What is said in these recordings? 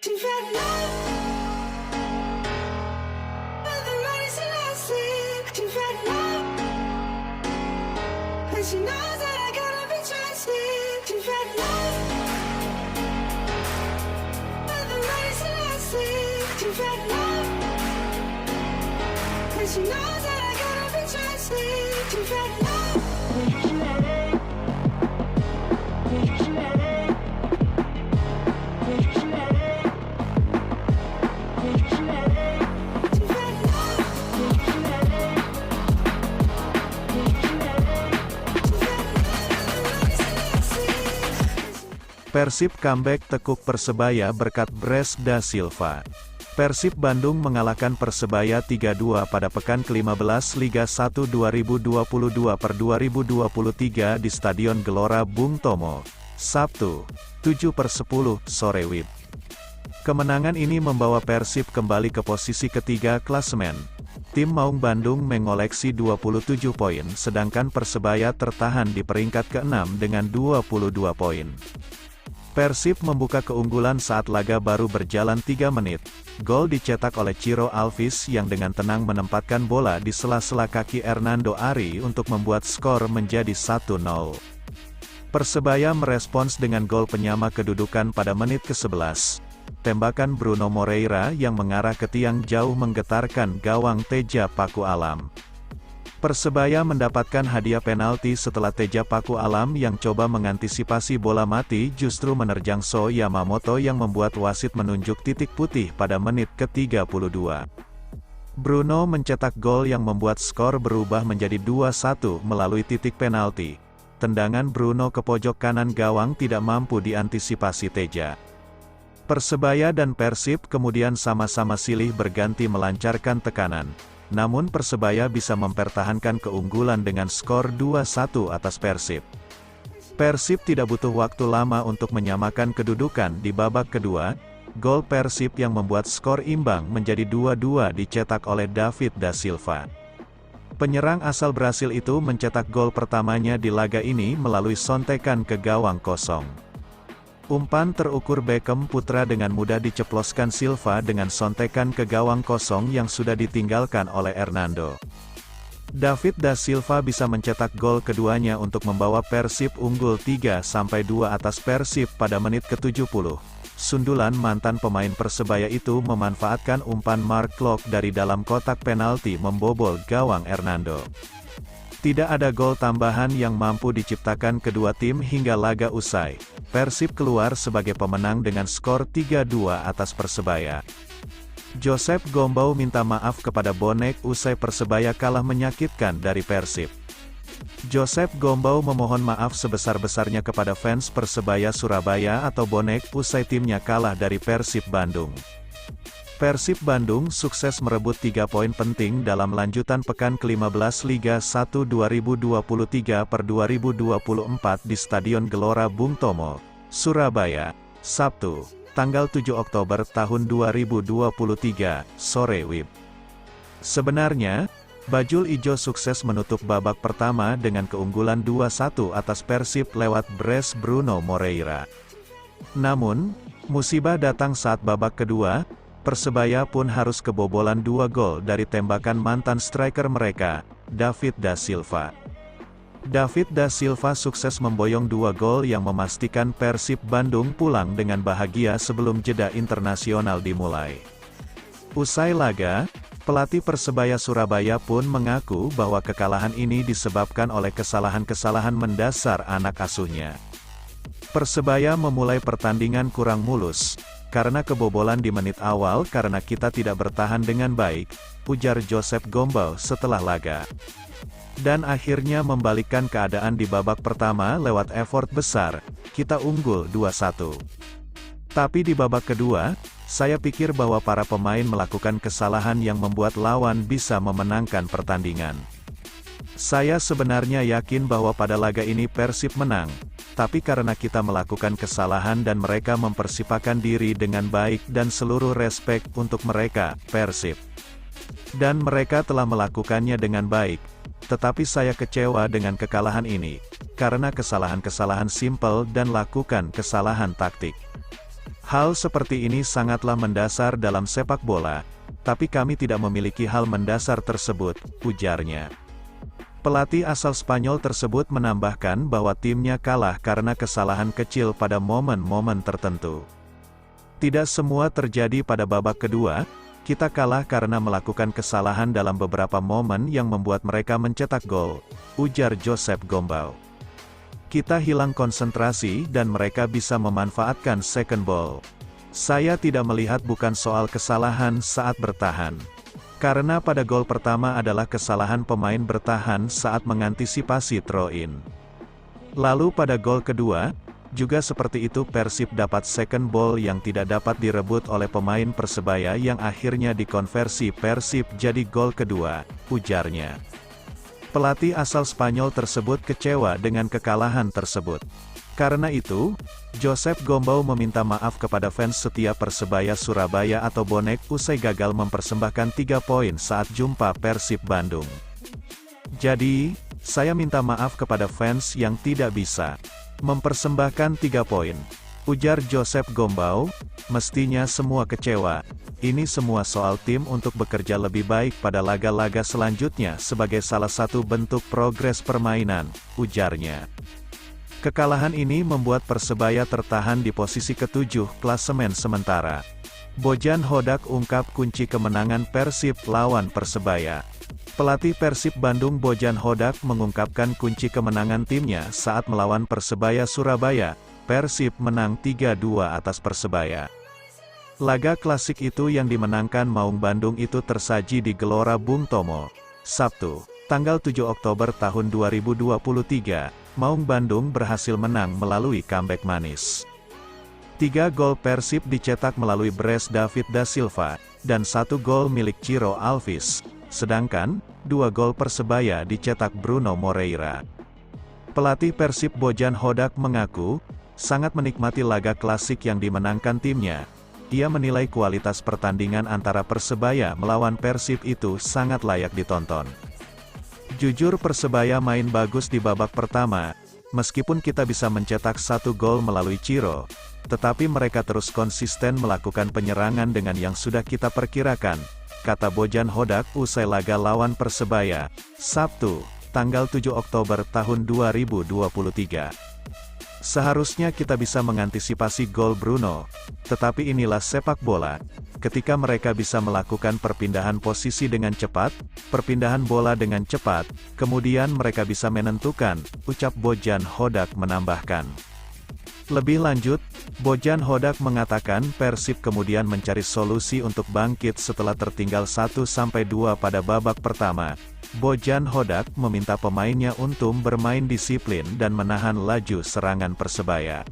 You've had enough of the race and I sleep. You've had enough, and she knows that I gotta be trusted. You've had enough of the race and I sleep. You've had enough, and she knows that I gotta be trusted. You've had enough. Persib comeback tekuk Persebaya berkat Bres da Silva. Persib Bandung mengalahkan Persebaya 3-2 pada pekan ke-15 Liga 1 2022/2023 di Stadion Gelora Bung Tomo, Sabtu, 7/10 sore WIB. Kemenangan ini membawa Persib kembali ke posisi ketiga klasemen. Tim Maung Bandung mengoleksi 27 poin sedangkan Persebaya tertahan di peringkat ke-6 dengan 22 poin. Persib membuka keunggulan saat laga baru berjalan 3 menit. Gol dicetak oleh Ciro Alvis yang dengan tenang menempatkan bola di sela-sela kaki Hernando Ari untuk membuat skor menjadi 1-0. Persebaya merespons dengan gol penyama kedudukan pada menit ke-11. Tembakan Bruno Moreira yang mengarah ke tiang jauh menggetarkan gawang Teja Paku Alam. Persebaya mendapatkan hadiah penalti setelah Teja Paku Alam yang coba mengantisipasi bola mati justru menerjang So Yamamoto yang membuat wasit menunjuk titik putih pada menit ke-32. Bruno mencetak gol yang membuat skor berubah menjadi 2-1 melalui titik penalti. Tendangan Bruno ke pojok kanan gawang tidak mampu diantisipasi Teja. Persebaya dan Persib kemudian sama-sama silih berganti melancarkan tekanan. Namun Persebaya bisa mempertahankan keunggulan dengan skor 2-1 atas Persib. Persib tidak butuh waktu lama untuk menyamakan kedudukan di babak kedua. Gol Persib yang membuat skor imbang menjadi 2-2 dicetak oleh David da Silva. Penyerang asal Brasil itu mencetak gol pertamanya di laga ini melalui sontekan ke gawang kosong. Umpan terukur Beckham Putra dengan mudah diceploskan Silva dengan sontekan ke gawang kosong yang sudah ditinggalkan oleh Hernando. David da Silva bisa mencetak gol keduanya untuk membawa Persib unggul 3-2 atas Persib pada menit ke-70. Sundulan mantan pemain Persebaya itu memanfaatkan umpan Mark Klok dari dalam kotak penalti membobol gawang Hernando. Tidak ada gol tambahan yang mampu diciptakan kedua tim hingga laga usai. Persib keluar sebagai pemenang dengan skor 3-2 atas Persebaya. Joseph Gombau minta maaf kepada bonek usai Persebaya kalah menyakitkan dari Persib. Joseph Gombau memohon maaf sebesar-besarnya kepada fans Persebaya Surabaya atau bonek usai timnya kalah dari Persib Bandung. Persib Bandung sukses merebut 3 poin penting dalam lanjutan pekan ke-15 Liga 1 2023/2024 di Stadion Gelora Bung Tomo, Surabaya, Sabtu, tanggal 7 Oktober tahun 2023, sore WIB. Sebenarnya, Bajul Ijo sukses menutup babak pertama dengan keunggulan 2-1 atas Persib lewat brace Bruno Moreira. Namun, musibah datang saat babak kedua. Persebaya pun harus kebobolan 2 gol dari tembakan mantan striker mereka, David da Silva. David da Silva sukses memboyong 2 gol yang memastikan Persib Bandung pulang dengan bahagia sebelum jeda internasional dimulai. Usai laga, pelatih Persebaya Surabaya pun mengaku bahwa kekalahan ini disebabkan oleh kesalahan-kesalahan mendasar anak asuhnya. Persebaya memulai pertandingan kurang mulus, karena kebobolan di menit awal karena kita tidak bertahan dengan baik, ujar Joseph Gombau setelah laga. Dan akhirnya membalikkan keadaan di babak pertama lewat effort besar, kita unggul 2-1. Tapi di babak kedua, saya pikir bahwa para pemain melakukan kesalahan yang membuat lawan bisa memenangkan pertandingan. Saya sebenarnya yakin bahwa pada laga ini Persib menang, tapi karena kita melakukan kesalahan dan mereka mempersiapkan diri dengan baik dan seluruh respek untuk mereka, Persib. Dan mereka telah melakukannya dengan baik, tetapi saya kecewa dengan kekalahan ini, karena kesalahan-kesalahan simpel dan lakukan kesalahan taktik. Hal seperti ini sangatlah mendasar dalam sepak bola, tapi kami tidak memiliki hal mendasar tersebut, ujarnya. Pelatih asal Spanyol tersebut menambahkan bahwa timnya kalah karena kesalahan kecil pada momen-momen tertentu. Tidak semua terjadi pada babak kedua, kita kalah karena melakukan kesalahan dalam beberapa momen yang membuat mereka mencetak gol, ujar Josep Gombau. Kita hilang konsentrasi dan mereka bisa memanfaatkan second ball. Saya tidak melihat bukan soal kesalahan saat bertahan. Karena pada gol pertama adalah kesalahan pemain bertahan saat mengantisipasi throw-in. Lalu pada gol kedua, juga seperti itu Persib dapat second ball yang tidak dapat direbut oleh pemain Persebaya yang akhirnya dikonversi Persib jadi gol kedua, ujarnya. Pelatih asal Spanyol tersebut kecewa dengan kekalahan tersebut. Karena itu, Josep Gombau meminta maaf kepada fans setia Persebaya Surabaya atau bonek usai gagal mempersembahkan 3 poin saat jumpa Persib Bandung. Jadi, saya minta maaf kepada fans yang tidak bisa mempersembahkan 3 poin, ujar Josep Gombau. Mestinya semua kecewa. Ini semua soal tim untuk bekerja lebih baik pada laga-laga selanjutnya sebagai salah satu bentuk progres permainan, ujarnya. Kekalahan ini membuat Persebaya tertahan di posisi ke-7 klasemen sementara. Bojan Hodak ungkap kunci kemenangan Persib lawan Persebaya. Pelatih Persib Bandung Bojan Hodak mengungkapkan kunci kemenangan timnya saat melawan Persebaya Surabaya. Persib menang 3-2 atas Persebaya. Laga klasik itu yang dimenangkan Maung Bandung itu tersaji di Gelora Bung Tomo, Sabtu, tanggal 7 Oktober tahun 2023. Maung Bandung berhasil menang melalui comeback manis. 3 gol Persib dicetak melalui Bres David da Silva, dan 1 gol milik Ciro Alves, sedangkan 2 gol Persebaya dicetak Bruno Moreira. Pelatih Persib Bojan Hodak mengaku, sangat menikmati laga klasik yang dimenangkan timnya. Ia menilai kualitas pertandingan antara Persebaya melawan Persib itu sangat layak ditonton. Jujur Persebaya main bagus di babak pertama, meskipun kita bisa mencetak 1 gol melalui Ciro, tetapi mereka terus konsisten melakukan penyerangan dengan yang sudah kita perkirakan, kata Bojan Hodak usai laga lawan Persebaya, Sabtu, tanggal 7 Oktober tahun 2023. Seharusnya kita bisa mengantisipasi gol Bruno, tetapi inilah sepak bola. Ketika mereka bisa melakukan perpindahan posisi dengan cepat, perpindahan bola dengan cepat, kemudian mereka bisa menentukan, ucap Bojan Hodak menambahkan. Lebih lanjut, Bojan Hodak mengatakan Persib kemudian mencari solusi untuk bangkit setelah tertinggal 1-2 pada babak pertama. Bojan Hodak meminta pemainnya untuk bermain disiplin dan menahan laju serangan Persebaya.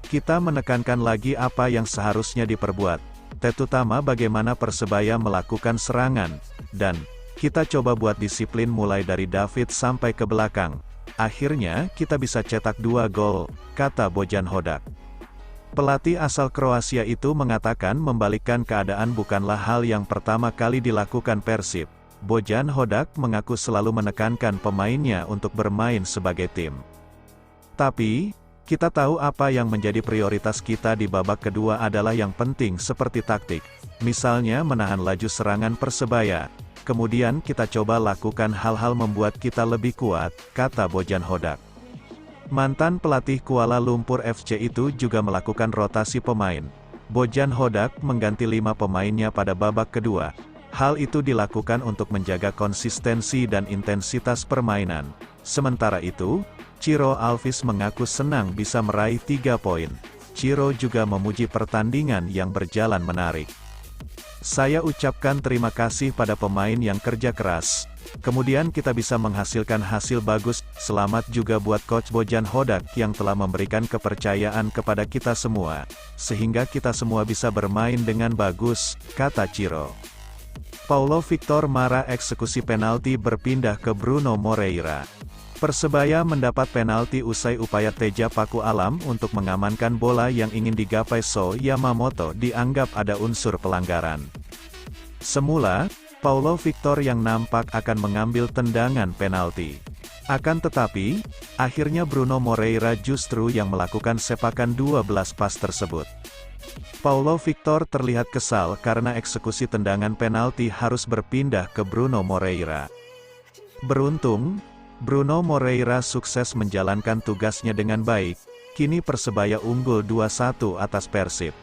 Kita menekankan lagi apa yang seharusnya diperbuat, terutama bagaimana Persebaya melakukan serangan, dan kita coba buat disiplin mulai dari David sampai ke belakang. Akhirnya kita bisa cetak 2 gol, kata Bojan Hodak. Pelatih asal Kroasia itu mengatakan membalikkan keadaan bukanlah hal yang pertama kali dilakukan Persib. Bojan Hodak mengaku selalu menekankan pemainnya untuk bermain sebagai tim. Tapi, kita tahu apa yang menjadi prioritas kita di babak kedua adalah yang penting seperti taktik. Misalnya menahan laju serangan Persebaya. Kemudian kita coba lakukan hal-hal membuat kita lebih kuat, kata Bojan Hodak. Mantan pelatih Kuala Lumpur FC itu juga melakukan rotasi pemain. Bojan Hodak mengganti 5 pemainnya pada babak kedua. Hal itu dilakukan untuk menjaga konsistensi dan intensitas permainan. Sementara itu, Ciro Alves mengaku senang bisa meraih 3 poin. Ciro juga memuji pertandingan yang berjalan menarik. Saya ucapkan terima kasih pada pemain yang kerja keras. Kemudian kita bisa menghasilkan hasil bagus. Selamat juga buat Coach Bojan Hodak yang telah memberikan kepercayaan kepada kita semua, sehingga kita semua bisa bermain dengan bagus, kata Ciro. Paulo Victor Mara eksekusi penalti berpindah ke Bruno Moreira. Persebaya mendapat penalti usai upaya Teja Paku Alam untuk mengamankan bola yang ingin digapai So Yamamoto dianggap ada unsur pelanggaran. Semula, Paulo Victor yang nampak akan mengambil tendangan penalti. Akan tetapi, akhirnya Bruno Moreira justru yang melakukan sepakan 12 pas tersebut. Paulo Victor terlihat kesal karena eksekusi tendangan penalti harus berpindah ke Bruno Moreira. Beruntung, Bruno Moreira sukses menjalankan tugasnya dengan baik, kini Persebaya unggul 2-1 atas Persib.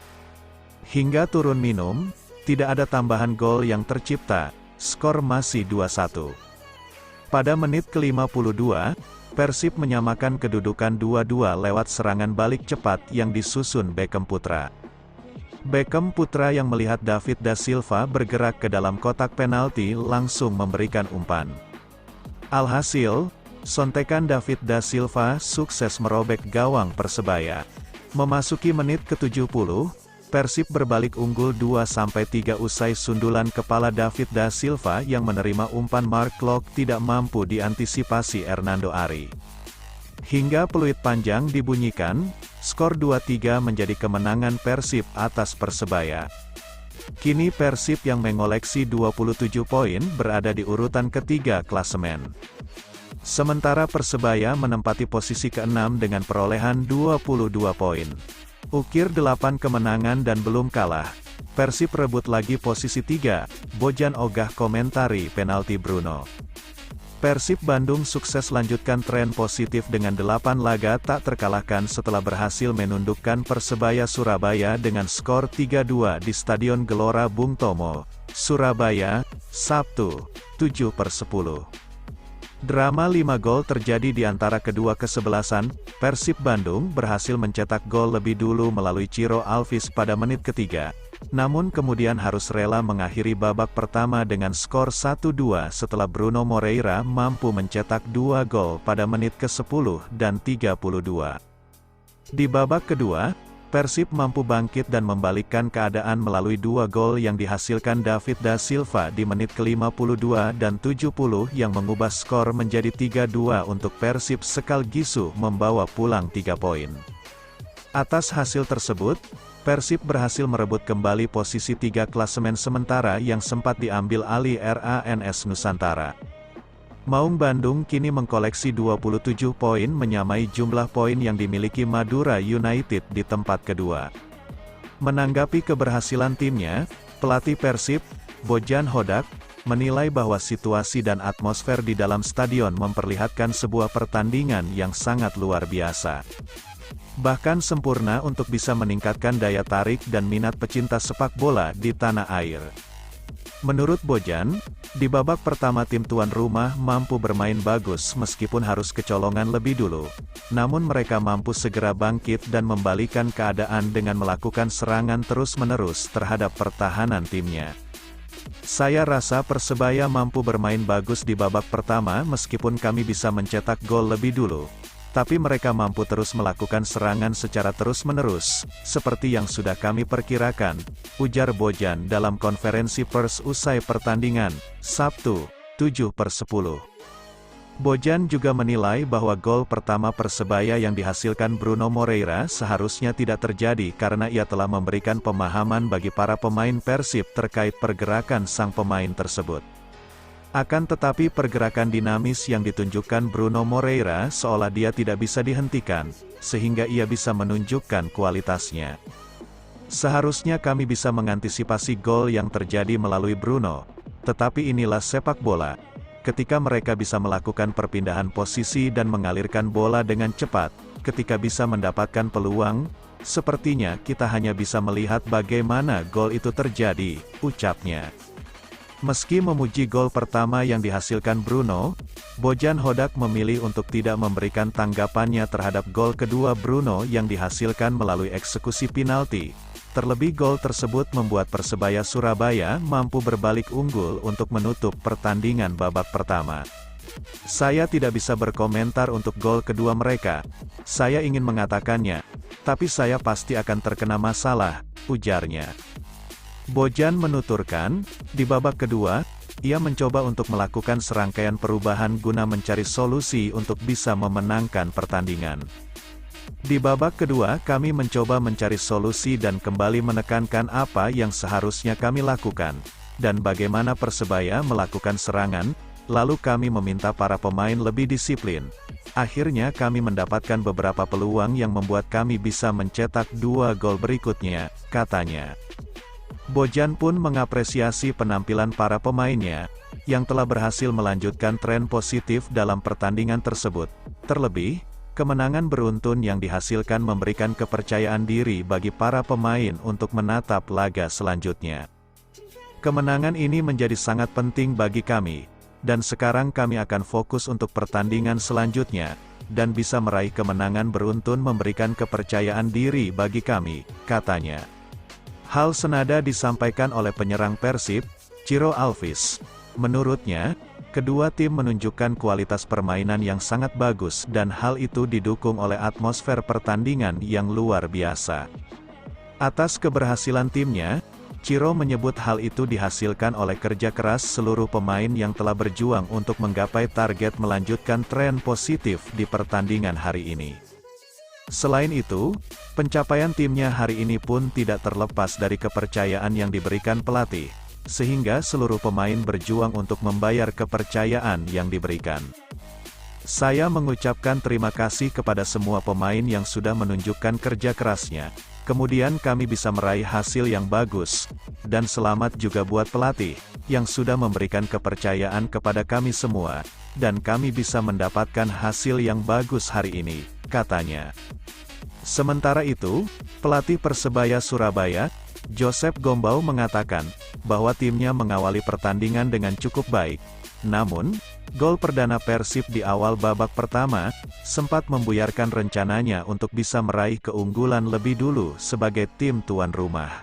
Hingga turun minum, tidak ada tambahan gol yang tercipta, skor masih 2-1. Pada menit ke-52, Persib menyamakan kedudukan 2-2 lewat serangan balik cepat yang disusun Beckham Putra. Beckham Putra yang melihat David da Silva bergerak ke dalam kotak penalti langsung memberikan umpan. Alhasil, sontekan David da Silva sukses merobek gawang Persebaya. Memasuki menit ke-70, Persib berbalik unggul 2-3 usai sundulan kepala David da Silva yang menerima umpan Mark Klok tidak mampu diantisipasi Hernando Ari. Hingga peluit panjang dibunyikan, skor 2-3 menjadi kemenangan Persib atas Persebaya. Kini Persib yang mengoleksi 27 poin berada di urutan ketiga klasemen. Sementara Persebaya menempati posisi ke-6 dengan perolehan 22 poin. Ukir 8 kemenangan dan belum kalah. Persib rebut lagi posisi 3, Bojan ogah komentari penalti Bruno. Persib Bandung sukses lanjutkan tren positif dengan 8 laga tak terkalahkan setelah berhasil menundukkan Persebaya Surabaya dengan skor 3-2 di Stadion Gelora Bung Tomo, Surabaya, Sabtu, 7/10. Drama 5 gol terjadi di antara kedua kesebelasan. Persib Bandung berhasil mencetak gol lebih dulu melalui Ciro Alves pada menit ketiga, namun kemudian harus rela mengakhiri babak pertama dengan skor 1-2 setelah Bruno Moreira mampu mencetak 2 gol pada menit ke-10 dan 32. Di babak kedua, Persib mampu bangkit dan membalikkan keadaan melalui 2 gol yang dihasilkan David da Silva di menit ke-52 dan 70 yang mengubah skor menjadi 3-2 untuk Persib sekaligus membawa pulang 3 poin. Atas hasil tersebut, Persib berhasil merebut kembali posisi 3 klasemen sementara yang sempat diambil alih RANS Nusantara. Maung Bandung kini mengkoleksi 27 poin menyamai jumlah poin yang dimiliki Madura United di tempat kedua. Menanggapi keberhasilan timnya, pelatih Persib, Bojan Hodak, menilai bahwa situasi dan atmosfer di dalam stadion memperlihatkan sebuah pertandingan yang sangat luar biasa. Bahkan sempurna untuk bisa meningkatkan daya tarik dan minat pecinta sepak bola di tanah air. Menurut Bojan, di babak pertama tim tuan rumah mampu bermain bagus meskipun harus kecolongan lebih dulu. Namun mereka mampu segera bangkit dan membalikan keadaan dengan melakukan serangan terus-menerus terhadap pertahanan timnya. Saya rasa Persebaya mampu bermain bagus di babak pertama meskipun kami bisa mencetak gol lebih dulu. Tapi mereka mampu terus melakukan serangan secara terus-menerus, seperti yang sudah kami perkirakan, ujar Bojan dalam konferensi pers usai pertandingan, Sabtu, 7/10. Bojan juga menilai bahwa gol pertama Persebaya yang dihasilkan Bruno Moreira seharusnya tidak terjadi karena ia telah memberikan pemahaman bagi para pemain Persib terkait pergerakan sang pemain tersebut. Akan tetapi pergerakan dinamis yang ditunjukkan Bruno Moreira seolah dia tidak bisa dihentikan, sehingga ia bisa menunjukkan kualitasnya. Seharusnya kami bisa mengantisipasi gol yang terjadi melalui Bruno, tetapi inilah sepak bola. Ketika mereka bisa melakukan perpindahan posisi dan mengalirkan bola dengan cepat, ketika bisa mendapatkan peluang, sepertinya kita hanya bisa melihat bagaimana gol itu terjadi, ucapnya. Meski memuji gol pertama yang dihasilkan Bruno, Bojan Hodak memilih untuk tidak memberikan tanggapannya terhadap gol kedua Bruno yang dihasilkan melalui eksekusi penalti. Terlebih gol tersebut membuat Persebaya Surabaya mampu berbalik unggul untuk menutup pertandingan babak pertama. Saya tidak bisa berkomentar untuk gol kedua mereka. Saya ingin mengatakannya, tapi saya pasti akan terkena masalah, ujarnya. Bojan menuturkan, di babak kedua, ia mencoba untuk melakukan serangkaian perubahan guna mencari solusi untuk bisa memenangkan pertandingan. Di babak kedua kami mencoba mencari solusi dan kembali menekankan apa yang seharusnya kami lakukan, dan bagaimana Persebaya melakukan serangan, lalu kami meminta para pemain lebih disiplin. Akhirnya kami mendapatkan beberapa peluang yang membuat kami bisa mencetak 2 gol berikutnya, katanya. Bojan pun mengapresiasi penampilan para pemainnya, yang telah berhasil melanjutkan tren positif dalam pertandingan tersebut. Terlebih, kemenangan beruntun yang dihasilkan memberikan kepercayaan diri bagi para pemain untuk menatap laga selanjutnya. Kemenangan ini menjadi sangat penting bagi kami, dan sekarang kami akan fokus untuk pertandingan selanjutnya, dan bisa meraih kemenangan beruntun memberikan kepercayaan diri bagi kami, katanya. Hal senada disampaikan oleh penyerang Persib, Ciro Alves. Menurutnya, kedua tim menunjukkan kualitas permainan yang sangat bagus dan hal itu didukung oleh atmosfer pertandingan yang luar biasa. Atas keberhasilan timnya, Ciro menyebut hal itu dihasilkan oleh kerja keras seluruh pemain yang telah berjuang untuk menggapai target melanjutkan tren positif di pertandingan hari ini. Selain itu, pencapaian timnya hari ini pun tidak terlepas dari kepercayaan yang diberikan pelatih, sehingga seluruh pemain berjuang untuk membayar kepercayaan yang diberikan. Saya mengucapkan terima kasih kepada semua pemain yang sudah menunjukkan kerja kerasnya. Kemudian kami bisa meraih hasil yang bagus, dan selamat juga buat pelatih, yang sudah memberikan kepercayaan kepada kami semua, dan kami bisa mendapatkan hasil yang bagus hari ini, katanya. Sementara itu, pelatih Persebaya Surabaya, Joseph Gombau mengatakan, bahwa timnya mengawali pertandingan dengan cukup baik. Namun, gol perdana Persib di awal babak pertama, sempat membuyarkan rencananya untuk bisa meraih keunggulan lebih dulu sebagai tim tuan rumah.